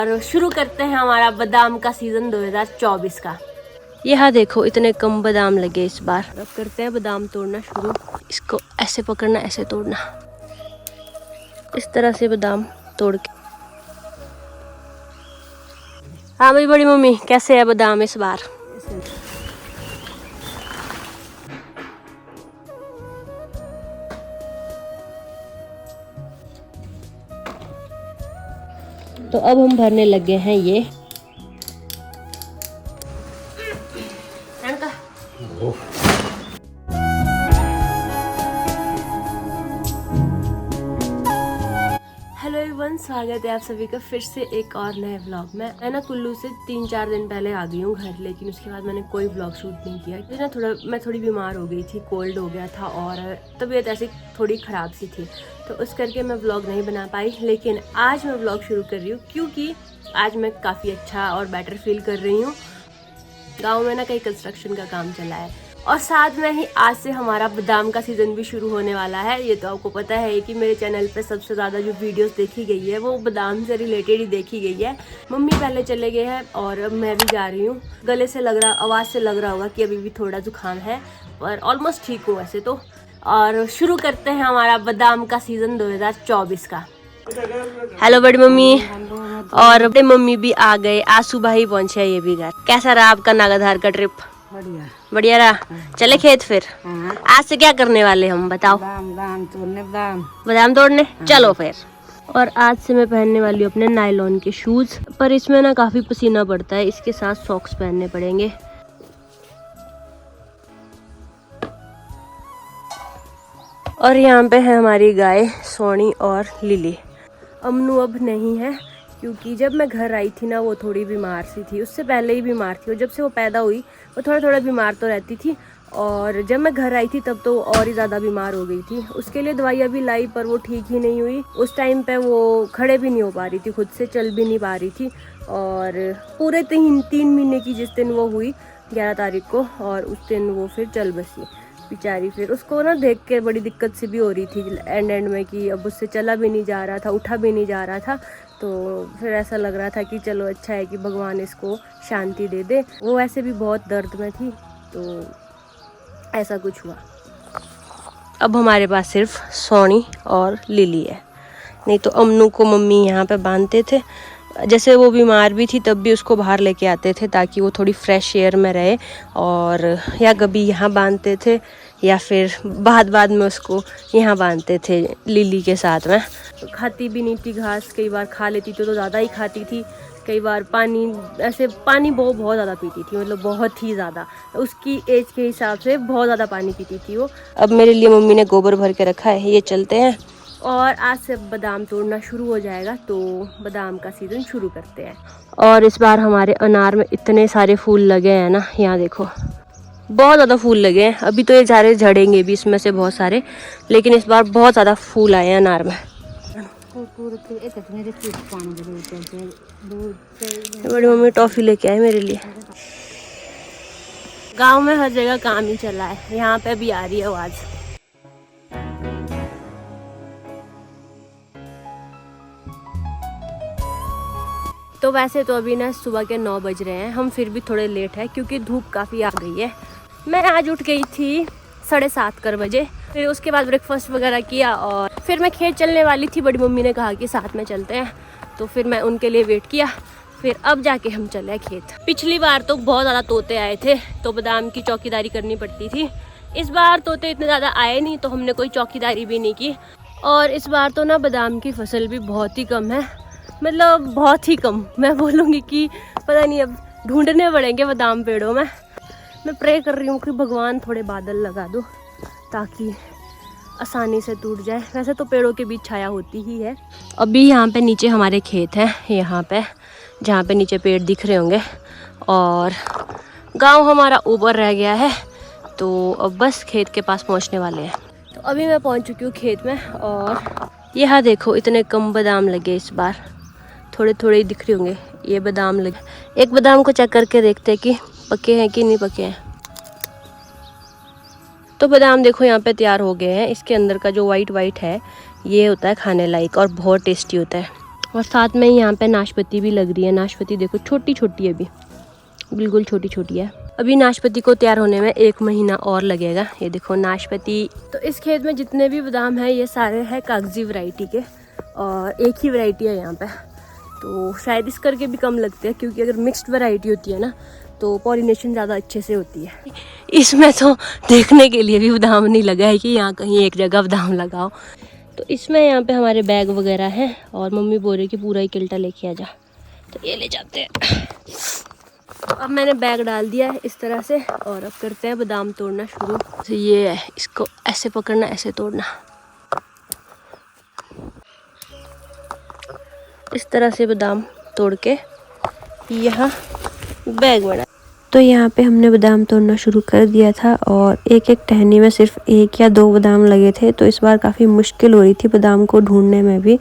और शुरू करते हैं हमारा बादाम का सीजन 2024 का। यहाँ देखो इतने कम बादाम लगे इस बार। अब करते हैं बादाम तोड़ना शुरू। इसको ऐसे पकड़ना, ऐसे तोड़ना, इस तरह से बादाम तोड़ के। हाँ भाई बड़ी मम्मी, कैसे है बादाम इस बार? तो अब हम भरने लगे हैं ये। हेलो एवरीवन, स्वागत है आप सभी का फिर से एक और नए व्लॉग में। मैं ना कुल्लू से 3-4 दिन पहले आ गई हूँ घर, लेकिन उसके बाद मैंने कोई व्लॉग शूट नहीं किया क्योंकि मैं थोड़ी बीमार हो गई थी, कोल्ड हो गया था और तबीयत ऐसी थोड़ी ख़राब सी थी, तो उस करके मैं व्लॉग नहीं बना पाई। लेकिन आज मैं व्लॉग शुरू कर रही हूँ क्योंकि आज मैं काफ़ी अच्छा और बेटर फील कर रही हूँ। गाँव में ना कहीं कंस्ट्रक्शन का काम चला है और साथ में ही आज से हमारा बादाम का सीज़न भी शुरू होने वाला है। ये तो आपको पता है कि मेरे चैनल पे सबसे ज़्यादा जो वीडियोस देखी गई है वो बादाम से रिलेटेड ही देखी गई है। मम्मी पहले चले गए हैं और अब मैं भी जा रही हूँ। गले से लग रहा, आवाज़ से लग रहा होगा कि अभी भी थोड़ा जुकाम है, पर ऑलमोस्ट ठीक हूँ वैसे तो। और शुरू करते हैं हमारा बादाम का सीज़न 2024 का। हेलो बड़ी मम्मी, और बड़े मम्मी भी आ गए। आज सुबह ही पहुँचे ये भी घर। कैसा रहा आपका नागाधार का ट्रिप? बढ़िया बढ़िया रहा। चले खेत फिर। आज से क्या करने वाले हम बताओ? बादाम तोड़ने चलो फिर। और आज से मैं पहनने वाली हूँ अपने नायलॉन के शूज, पर इसमें ना काफी पसीना पड़ता है, इसके साथ सॉक्स पहनने पड़ेंगे। और यहाँ पे है हमारी गाय सोनी और लिली। अमनू अब नहीं है क्योंकि जब मैं घर आई थी ना वो थोड़ी बीमार सी थी, उससे पहले ही बीमार थी और जब से वो पैदा हुई वो थोड़ा थोड़ा बीमार तो रहती थी, और जब मैं घर आई थी तब तो और ही ज़्यादा बीमार हो गई थी। उसके लिए दवाइयाँ भी लाई पर वो ठीक ही नहीं हुई। उस टाइम पे वो खड़े भी नहीं हो पा रही थी, खुद से चल भी नहीं पा रही थी, और पूरे 3 महीने की जिस दिन वो हुई 11 तारीख को, और उस दिन वो फिर चल बसी बेचारी। फिर उसको ना देख के बड़ी दिक्कत सी भी हो रही थी एंड में कि अब उससे चला भी नहीं जा रहा था, उठा भी नहीं जा रहा था। तो फिर ऐसा लग रहा था कि चलो अच्छा है कि भगवान इसको शांति दे दे। वो वैसे भी बहुत दर्द में थी, तो ऐसा कुछ हुआ। अब हमारे पास सिर्फ सोनी और लिली है, नहीं तो अमनू को मम्मी यहाँ पे बांधते थे। जैसे वो बीमार भी थी तब भी उसको बाहर लेके आते थे ताकि वो थोड़ी फ्रेश एयर में रहे, और या कभी यहाँ बांधते थे या फिर बाद में उसको यहाँ बांधते थे लिली के साथ में। खाती भी नहीं थी घास, कई बार खा लेती तो ज़्यादा ही खाती थी, कई बार पानी ऐसे पानी बहुत ज़्यादा पीती थी, मतलब बहुत ही ज़्यादा, उसकी एज के हिसाब से बहुत ज़्यादा पानी पीती थी वो। अब मेरे लिए मम्मी ने गोबर भर के रखा है, ये चलते हैं और आज से बादाम तोड़ना शुरू हो जाएगा, तो बादाम का सीज़न शुरू करते हैं। और इस बार हमारे अनार में इतने सारे फूल लगे हैं ना, यहाँ देखो बहुत ज़्यादा फूल लगे हैं। अभी तो ये सारे झड़ेंगे भी इसमें से बहुत सारे, लेकिन इस बार बहुत ज़्यादा फूल आए हैं अनार में। बड़ी मम्मी टॉफी लेके आए मेरे लिए। गांव में हर जगह काम ही चला है, यहाँ पे भी आ रही है आवाज़। तो वैसे तो अभी ना सुबह के 9 बज रहे हैं, हम फिर भी थोड़े लेट है क्योंकि धूप काफ़ी आ गई है। मैं आज उठ गई थी 7:30 बजे, फिर उसके बाद ब्रेकफास्ट वगैरह किया और फिर मैं खेत चलने वाली थी। बड़ी मम्मी ने कहा कि साथ में चलते हैं, तो फिर मैं उनके लिए वेट किया, फिर अब जाके हम चले खेत। पिछली बार तो बहुत ज़्यादा तोते आए थे तो बादाम की चौकीदारी करनी पड़ती थी। इस बार तोते इतने ज़्यादा आए नहीं तो हमने कोई चौकीदारी भी नहीं की। और इस बार तो ना बादाम की फसल भी बहुत ही कम है, मतलब बहुत ही कम। मैं बोलूँगी कि पता नहीं, अब ढूंढने पड़ेंगे बादाम पेड़ों में। मैं प्रे कर रही हूँ कि भगवान थोड़े बादल लगा दो ताकि आसानी से टूट जाए। वैसे तो पेड़ों के बीच छाया होती ही है। अभी यहाँ पे नीचे हमारे खेत हैं, यहाँ पे जहाँ पे नीचे पेड़ दिख रहे होंगे, और गांव हमारा ऊपर रह गया है, तो अब बस खेत के पास पहुँचने वाले हैं। तो अभी मैं पहुँच चुकी हूँ खेत में, और यहाँ देखो इतने कम बादाम लगे इस बार, थोड़े थोड़े ही दिख रहे होंगे ये बादाम लगे। एक बादाम को चेक करके देखते हैं कि पके हैं कि नहीं पके हैं। तो बादाम देखो यहाँ पे तैयार हो गए हैं। इसके अंदर का जो वाइट है ये होता है खाने लायक और बहुत टेस्टी होता है। और साथ में यहाँ पे नाशपाती भी लग रही है। नाशपाती देखो छोटी छोटी है, अभी बिल्कुल छोटी छोटी है। अभी नाशपाती को तैयार होने में 1 महीना और लगेगा। ये देखो नाशपाती। तो इस खेत में जितने भी बादाम हैं ये सारे हैं कागजी वैरायटी के, और एक ही वैरायटी है यहाँ पे, तो शायद इस करके भी कम लगते हैं, क्योंकि अगर मिक्स्ड वैरायटी होती है ना तो पॉलिनेशन ज़्यादा अच्छे से होती है। इसमें तो देखने के लिए भी बादाम नहीं लगा है कि यहाँ कहीं एक जगह बादाम लगाओ। तो इसमें यहाँ पे हमारे बैग वगैरह हैं, और मम्मी बोल रही कि पूरा ही किल्टा लेके आ जा, तो ये ले जाते हैं। तो अब मैंने बैग डाल दिया है इस तरह से, और अब करते हैं बादाम तोड़ना शुरू। तो ये है, इसको ऐसे पकड़ना, ऐसे तोड़ना, इस तरह से बादाम तोड़ के यहाँ बैग बना। तो यहाँ पे हमने बादाम तोड़ना शुरू कर दिया था, और एक एक टहनी में सिर्फ 1 या 2 बादाम लगे थे, तो इस बार काफ़ी मुश्किल हो रही थी बादाम को ढूंढने में भी,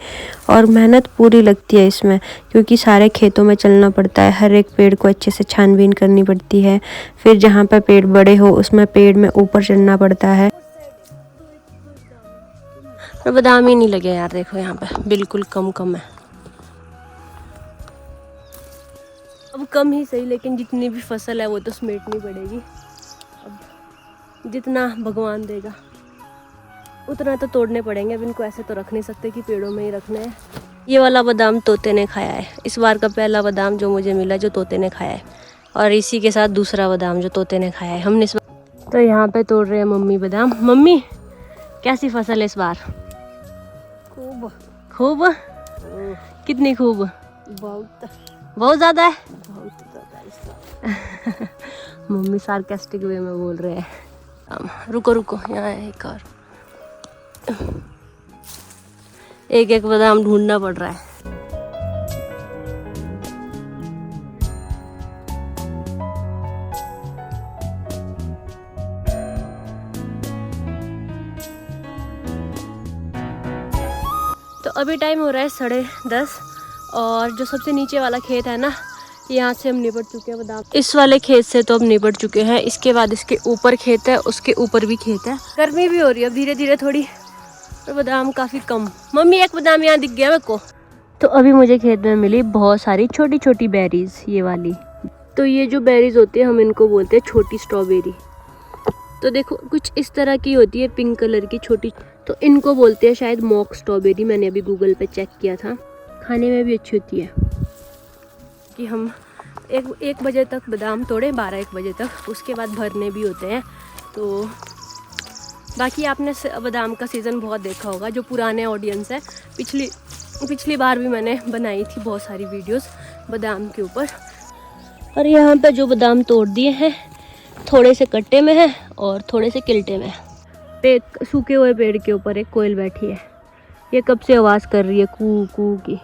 और मेहनत पूरी लगती है इसमें, क्योंकि सारे खेतों में चलना पड़ता है, हर एक पेड़ को अच्छे से छानबीन करनी पड़ती है, फिर जहाँ पर पेड़ बड़े हो उसमें पेड़ में ऊपर चढ़ना पड़ता है। और बादाम ही नहीं लगे यार, देखो यहाँ पे बिल्कुल कम है। अब कम ही सही, लेकिन जितनी भी फसल है वो तो समेटनी पड़ेगी। अब जितना भगवान देगा उतना तो तोड़ने पड़ेंगे। अब इनको ऐसे तो रख नहीं सकते कि पेड़ों में ही रखने हैं। ये वाला बादाम तोते ने खाया है, इस बार का पहला बादाम जो मुझे मिला जो तोते ने खाया है, और इसी के साथ दूसरा बादाम जो तोते ने खाया है हमने इस बार। तो यहाँ पे तोड़ रहे हैं मम्मी बादाम। मम्मी कैसी फसल है इस बार? खूब। खूब? कितनी खूब? बहुत ज़्यादा है। मम्मी सार्केस्टिक वे में बोल रहे हैं। रुको यहाँ एक और, एक बादाम ढूंढना पड़ रहा है। तो अभी टाइम हो रहा है 10:30, और जो सबसे नीचे वाला खेत है ना, यहाँ से हम निपट चुके हैं बादाम। इस वाले खेत से तो अब निपट चुके हैं। इसके बाद इसके ऊपर खेत है, उसके ऊपर भी खेत है। गर्मी भी हो रही है अब धीरे धीरे थोड़ी, और बादाम काफ़ी कम। मम्मी एक बादाम यहाँ दिख गया मेरे को। तो अभी मुझे खेत में मिली बहुत सारी छोटी छोटी बेरीज, ये वाली। तो ये जो बेरीज होती है हम इनको बोलते हैं छोटी स्ट्रॉबेरी। तो देखो कुछ इस तरह की होती है, पिंक कलर की छोटी, तो इनको बोलते हैं शायद मॉक स्ट्रॉबेरी। मैंने अभी गूगल पे चेक किया था, खाने में भी अच्छी होती है। कि हम एक बजे तक बादाम तोड़े, 12-1 बजे तक, उसके बाद भरने भी होते हैं। तो बाकी आपने बादाम का सीज़न बहुत देखा होगा, जो पुराने ऑडियंस है। पिछली बार भी मैंने बनाई थी बहुत सारी वीडियोस बादाम के ऊपर। और यहाँ पे जो बादाम तोड़ दिए हैं, थोड़े से कट्टे में है और थोड़े से किल्टे में है। सूखे हुए पेड़ के ऊपर एक कोयल बैठी है, ये कब से आवाज़ कर रही है कू कू की।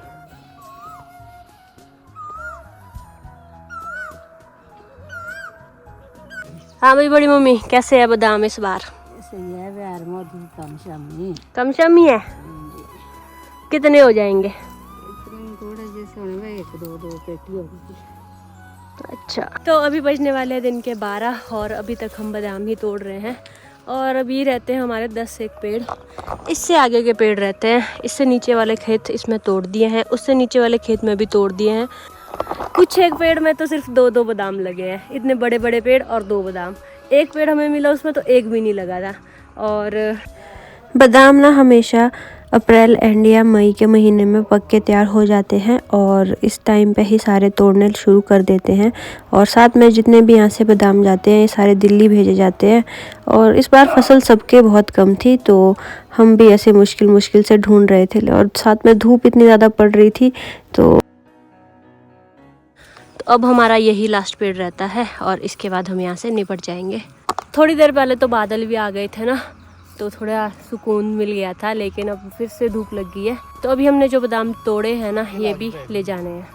हाँ भाई बड़ी मम्मी, कैसे है बादाम इस बार? कम शमी है। कितने हो जाएंगे? थोड़े जैसे होंगे, 1-2 पेटी होगी। अच्छा, तो अभी बजने वाले हैं दिन के 12, और अभी तक हम बादाम ही तोड़ रहे हैं। और अभी रहते हैं हमारे 10 पेड़, इससे आगे के पेड़ रहते हैं। इससे नीचे वाले खेत इसमें तोड़ दिए हैं, उससे नीचे वाले खेत में भी तोड़ दिए हैं। कुछ एक पेड़ में तो सिर्फ 2-2 बादाम लगे हैं, इतने बड़े बड़े पेड़ और 2 बादाम। एक पेड़ हमें मिला उसमें तो एक भी नहीं लगा था। और बादाम ना हमेशा अप्रैल एंड या मई के महीने में पक के तैयार हो जाते हैं, और इस टाइम पे ही सारे तोड़ने शुरू कर देते हैं। और साथ में जितने भी यहाँ से बादाम जाते हैं ये सारे दिल्ली भेजे जाते हैं। और इस बार फसल सबके बहुत कम थी, तो हम भी ऐसे मुश्किल से ढूंढ रहे थे, और साथ में धूप इतनी ज़्यादा पड़ रही थी। तो अब हमारा यही लास्ट पेड़ रहता है, और इसके बाद हम यहाँ से निपट जाएंगे। थोड़ी देर पहले तो बादल भी आ गए थे ना, तो थोड़ा सुकून मिल गया था, लेकिन अब फिर से धूप लग गई है। तो अभी हमने जो बादाम तोड़े हैं ना, ये भी ले जाने हैं।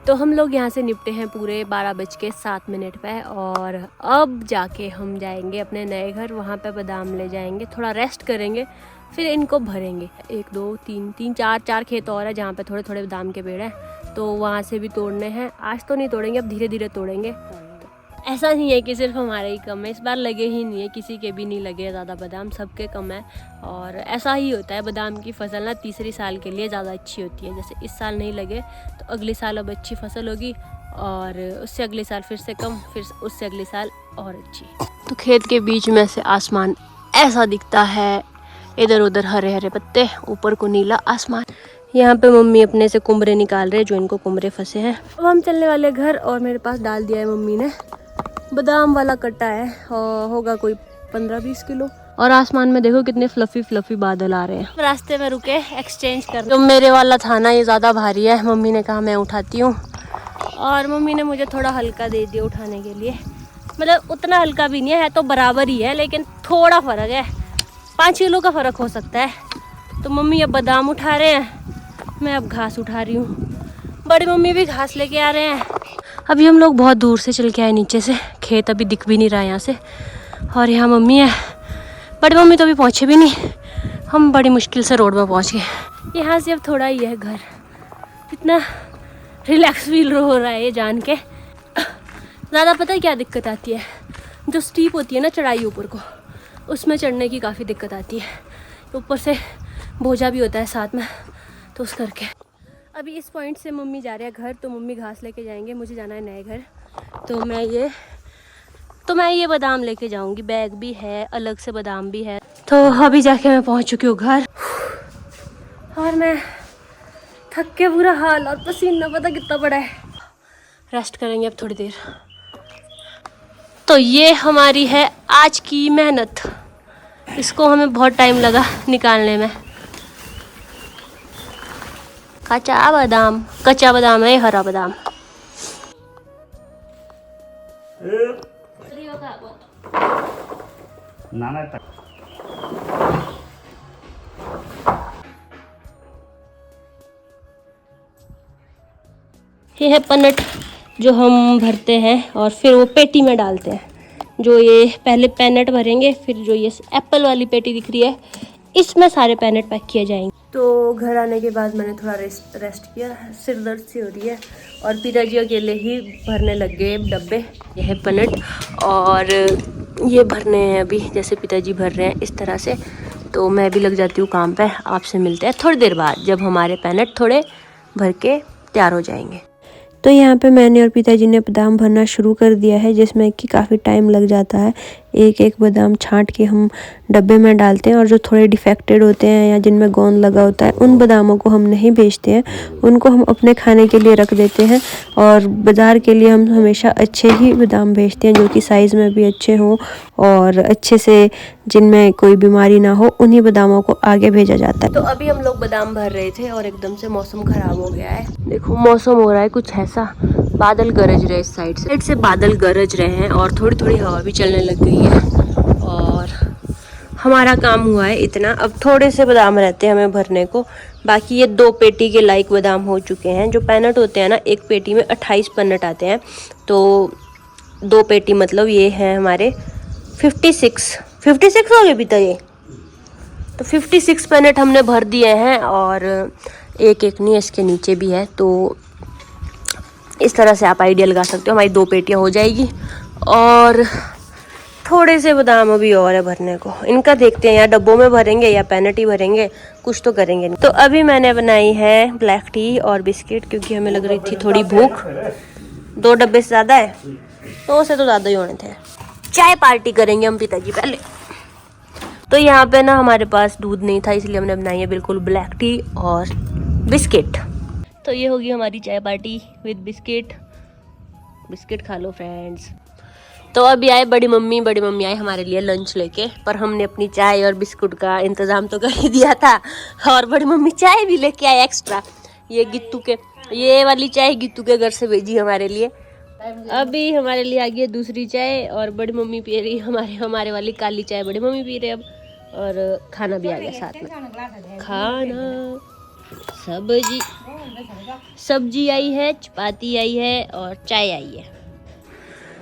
तो हम लोग यहाँ से निपटे हैं पूरे 12:07 पे, और अब जाके हम जाएंगे अपने नए घर, वहाँ पे बादाम ले जाएंगे, थोड़ा रेस्ट करेंगे, फिर इनको भरेंगे। 1 2 3 3 4 खेत और है जहाँ पे थोड़े थोड़े बादाम के पेड़ हैं, तो वहाँ से भी तोड़ने हैं। आज तो नहीं तोड़ेंगे, अब धीरे धीरे तोड़ेंगे। ऐसा नहीं है कि सिर्फ हमारे ही कम है, इस बार लगे ही नहीं है, किसी के भी नहीं लगे ज़्यादा बादाम, सबके कम है। और ऐसा ही होता है, बादाम की फसल ना तीसरी साल के लिए ज़्यादा अच्छी होती है। जैसे इस साल नहीं लगे तो अगले साल अब अच्छी फसल होगी, और उससे अगले साल फिर से कम, फिर उससे अगले साल और अच्छी। तो खेत के बीच में से आसमान ऐसा दिखता है, इधर उधर हरे हरे पत्ते, ऊपर को नीला आसमान। यहाँ पे मम्मी अपने से कुमरे निकाल रहे हैं, जो इनको कुमरे फंसे हैं। अब हम चलने वाले घर, और मेरे पास डाल दिया है मम्मी ने बादाम वाला कट्टा है, और होगा कोई 15-20 किलो। और आसमान में देखो कितने फ्लफी फ्लफी बादल आ रहे हैं। रास्ते में रुके एक्सचेंज कर, जो मेरे वाला था ना ये ज़्यादा भारी है, मम्मी ने कहा मैं उठाती हूँ, और मम्मी ने मुझे थोड़ा हल्का दे दिया उठाने के लिए। मतलब उतना हल्का भी नहीं है तो बराबर ही है, लेकिन थोड़ा फ़र्क है, 5 किलो का फ़र्क हो सकता है। तो मम्मी अब बादाम उठा रहे हैं, मैं अब घास उठा रही हूँ। बड़ी मम्मी भी घास लेके आ रहे हैं। अभी हम लोग बहुत दूर से चल के आए नीचे से, खेत अभी दिख भी नहीं रहा यहाँ से, और यहाँ मम्मी है। बड़ी मम्मी तो अभी पहुँचे भी नहीं, हम बड़ी मुश्किल से रोड में पहुँच गए। यहाँ से अब थोड़ा ही है घर, इतना रिलैक्स फील हो रहा है ये जान के। ज़्यादा पता है क्या दिक्कत आती है, जो स्टीप होती है ना चढ़ाई ऊपर को, उसमें चढ़ने की काफ़ी दिक्कत आती है। ऊपर से बोझा भी होता है साथ में, तो उस करके अभी इस पॉइंट से मम्मी जा रहे हैं घर, तो मम्मी घास लेके जाएंगे, मुझे जाना है नए घर। तो मैं ये बादाम लेके जाऊंगी, बैग भी है, अलग से बादाम भी है। तो अभी जाके मैं पहुंच चुकी हूँ घर, और मैं थक के बुरा हाल, और पसीना पता कितना बड़ा है। रेस्ट करेंगे अब थोड़ी देर। तो ये हमारी है आज की मेहनत, इसको हमें बहुत टाइम लगा निकालने में। कच्चा बादाम है, हरा बादाम। ये है पनट जो हम भरते हैं और फिर वो पेटी में डालते हैं। जो ये पहले पैनेट भरेंगे, फिर जो ये एप्पल वाली पेटी दिख रही है इसमें सारे पैनेट पैक किए जाएंगे। तो घर आने के बाद मैंने थोड़ा रेस्ट किया, सिर दर्द सी हो रही है, और पिताजी अकेले ही भरने लग गए डब्बे। ये है पनट, और ये भरने हैं अभी, जैसे पिताजी भर रहे हैं इस तरह से। तो मैं भी लग जाती हूँ काम पे। आपसे मिलते हैं थोड़ी देर बाद, जब हमारे पैनेट थोड़े भर के तैयार हो जाएंगे। तो यहाँ पे मैंने और पिताजी ने बादाम भरना शुरू कर दिया है, जिसमें कि काफ़ी टाइम लग जाता है। एक एक बादाम छांट के हम डब्बे में डालते हैं, और जो थोड़े डिफेक्टेड होते हैं या जिनमें गोंद लगा होता है उन बादामों को हम नहीं बेचते हैं, उनको हम अपने खाने के लिए रख देते हैं। और बाज़ार के लिए हम हमेशा अच्छे ही बादाम बेचते हैं, जो कि साइज़ में भी अच्छे हों और अच्छे से जिनमें कोई बीमारी ना हो, उन्हीं बादामों को आगे भेजा जाता है। तो अभी हम लोग बादाम भर रहे थे और एकदम से मौसम ख़राब हो गया है। देखो मौसम हो रहा है कुछ ऐसा, बादल गरज रहे, इस साइड से बादल गरज रहे हैं, और थोड़ी थोड़ी हवा भी चलने लग गई है। और हमारा काम हुआ है इतना, अब थोड़े से बादाम रहते हैं हमें भरने को। बाकी ये 2 पेटी के लाइक बादाम हो चुके हैं। जो पैनेट होते हैं ना, एक पेटी में 28 पैनेट आते हैं, तो 2 पेटी मतलब ये है हमारे 56 हो गए पिता ये। तो 56 पैनेट हमने भर दिए हैं, और एक नहीं, इसके नीचे भी है। तो इस तरह से आप आइडिया लगा सकते हो, हमारी 2 पेटियां हो जाएगी। और थोड़े से बादाम अभी और है भरने को, इनका देखते हैं या डब्बों में भरेंगे या पैनेट ही भरेंगे, कुछ तो करेंगे। तो अभी मैंने बनाई है ब्लैक टी और बिस्किट, क्योंकि हमें लग रही थी थोड़ी भूख। 2 डब्बे से ज़्यादा है, 2 से तो ज़्यादा ही होने थे। चाय पार्टी करेंगे हम पिताजी पहले। तो यहाँ पे ना हमारे पास दूध नहीं था, इसलिए हमने बनाई है बिल्कुल ब्लैक टी और बिस्किट। तो ये होगी हमारी चाय पार्टी विद बिस्किट खा लो फ्रेंड्स। तो अभी आए बड़ी मम्मी आए हमारे लिए लंच लेके, पर हमने अपनी चाय और बिस्कुट का इंतज़ाम तो कर ही दिया था, और बड़ी मम्मी चाय भी लेके आए एक्स्ट्रा। ये वाली चाय गित्तू के घर से भेजी हमारे लिए। अभी हमारे लिए आ गई है दूसरी चाय, और बड़ी मम्मी पी रही हमारे वाली काली चाय बड़ी मम्मी पी रहे अब, और खाना भी आ गया साथ में। खाना सब्जी आई है, चपाती आई है, और चाय आई है।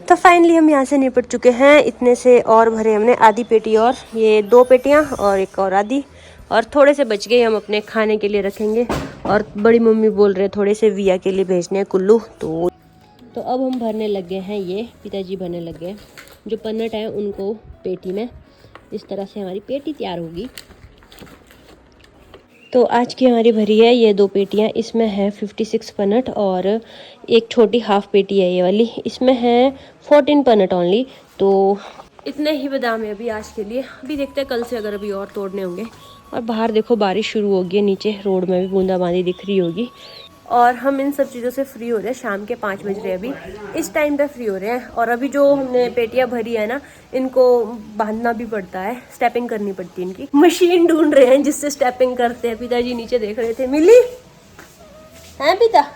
तो फाइनली हम यहाँ से निपट चुके हैं। इतने से और भरे हमने आधी पेटी, और ये 2 पेटियाँ और एक और आधी, और थोड़े से बच गए हम अपने खाने के लिए रखेंगे। और बड़ी मम्मी बोल रहे थोड़े से विया के लिए भेजने हैं कुल्लू। तो तो अब हम भरने लग गए हैं, ये पिताजी भरने लग गए जो पन्नट हैं उनको पेटी में। इस तरह से हमारी पेटी तैयार होगी। तो आज की हमारी भरी है ये 2 पेटियाँ। इसमें है 56 पन्नट और एक छोटी हाफ पेटी है ये वाली, इसमें है 14 पन्नट ओनली। तो इतने ही बादाम है अभी आज के लिए। अभी देखते हैं कल से अगर अभी और तोड़ने होंगे। और बाहर देखो बारिश शुरू हो गई है, नीचे रोड में भी बूंदाबांदी दिख रही होगी। और हम इन सब चीज़ों से फ्री हो रहे हैं, शाम के 5 बज रहे हैं अभी, इस टाइम पे फ्री हो रहे हैं। और अभी जो हमने पेटियां भरी है ना, इनको बांधना भी पड़ता है, स्टेपिंग करनी पड़ती है। इनकी मशीन ढूंढ रहे हैं जिससे स्टेपिंग करते हैं। पिताजी नीचे देख रहे थे। मिली है पिता?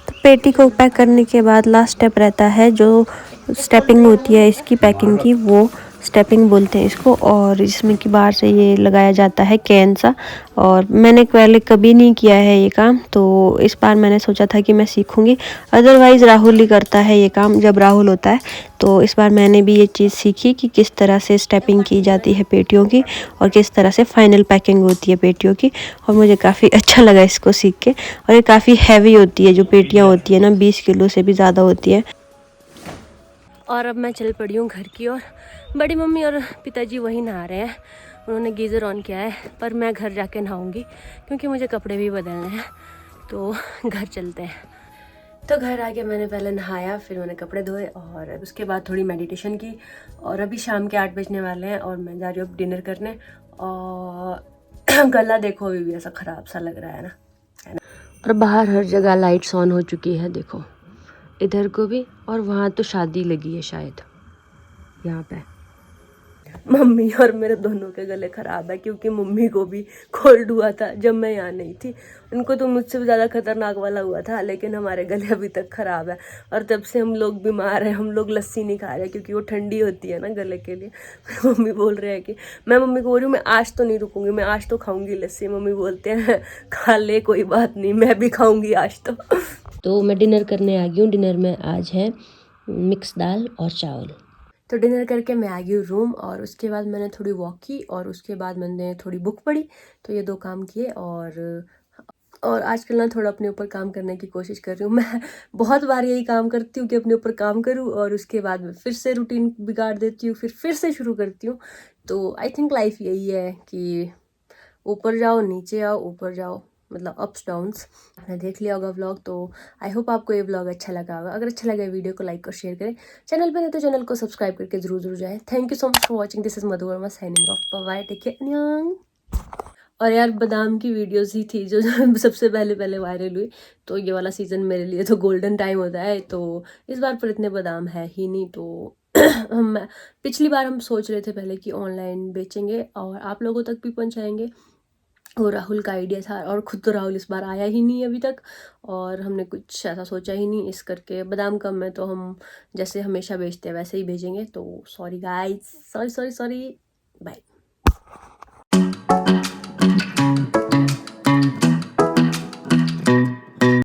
तो पेटी को पैक करने के बाद लास्ट स्टेप रहता है जो स्टेपिंग होती है इसकी पैकिंग की, वो स्टेपिंग बोलते हैं इसको। और इसमें कि बाहर से ये लगाया जाता है कैन सा। और मैंने पहले कभी नहीं किया है ये काम, तो इस बार मैंने सोचा था कि मैं सीखूंगी। अदरवाइज़ राहुल ही करता है ये काम जब राहुल होता है। तो इस बार मैंने भी ये चीज़ सीखी कि किस तरह से स्टेपिंग की जाती है पेटियों की और किस तरह से फाइनल पैकिंग होती है पेटियों की। और मुझे काफ़ी अच्छा लगा इसको सीख के। और ये काफ़ी हैवी होती है, जो पेटियाँ होती है ना 20 किलो से भी ज़्यादा होती है। और अब मैं चल पड़ी हूँ घर की ओर। बड़ी मम्मी और पिताजी वहीं नहा रहे हैं, उन्होंने गीज़र ऑन किया है। पर मैं घर जाके नहाऊंगी क्योंकि मुझे कपड़े भी बदलने हैं। तो घर चलते हैं। तो घर आके मैंने पहले नहाया, फिर मैंने कपड़े धोए और उसके बाद थोड़ी मेडिटेशन की। और अभी शाम के 8 बजने वाले हैं और मैं जा रही हूँ अब डिनर करने। और गला देखो अभी भी ऐसा ख़राब सा लग रहा है ना। और बाहर हर जगह लाइट्स ऑन हो चुकी है, देखो इधर को भी। और वहाँ तो शादी लगी है शायद यहाँ पे। मम्मी और मेरे दोनों के गले ख़राब है क्योंकि मम्मी को भी कोल्ड हुआ था जब मैं यहाँ नहीं थी। उनको तो मुझसे भी ज़्यादा खतरनाक वाला हुआ था, लेकिन हमारे गले अभी तक ख़राब है। और तब से हम लोग बीमार हैं। हम लोग लस्सी नहीं खा रहे क्योंकि वो ठंडी होती है ना गले के लिए। मम्मी बोल रहे हैं कि मैं मम्मी को बोल रही हूँ मैं आज तो नहीं रुकूंगी, मैं आज तो खाऊंगी लस्सी। मम्मी बोलते हैं खा ले कोई बात नहीं, मैं भी खाऊंगी आज तो मैं डिनर करने आ गई हूँ। डिनर में आज है मिक्स दाल और चावल। तो डिनर करके मैं आ गई हूँ रूम। और उसके बाद मैंने थोड़ी वॉक की और उसके बाद मैंने थोड़ी बुक पढ़ी। तो ये 2 काम किए। और आजकल ना थोड़ा अपने ऊपर काम करने की कोशिश कर रही हूँ। मैं बहुत बार यही काम करती हूँ कि अपने ऊपर काम करूँ और उसके बाद में फिर से रूटीन बिगाड़ देती हूँ, फिर से शुरू करती हूँ। तो आई थिंक लाइफ यही है कि ऊपर जाओ नीचे आओ, ऊपर जाओ, मतलब अप्स डाउन्स। आपने देख लिया होगा व्लॉग, तो आई होप आपको ये व्लॉग अच्छा लगा होगा। अगर अच्छा लगा वीडियो को लाइक और शेयर करें। चैनल पे नहीं तो चैनल को सब्सक्राइब करके जरूर जाए। Thank you so much for watching. This is Madhu Verma signing off. Bye, take care. और यार बादाम की वीडियोस ही थी जो सबसे पहले वायरल हुई। तो ये वाला सीज़न मेरे लिए तो गोल्डन टाइम होता है। तो इस बार पर इतने बादाम है ही नहीं। तो हम पिछली बार हम सोच रहे थे पहले कि ऑनलाइन बेचेंगे और आप लोगों तक भी पहुंचाएंगे। वो राहुल का आइडिया था और खुद तो राहुल इस बार आया ही नहीं अभी तक। और हमने कुछ ऐसा सोचा ही नहीं। इस करके बादाम कम है तो हम जैसे हमेशा बेचते हैं वैसे ही भेजेंगे। तो सॉरी गाइस, सॉरी। बाय।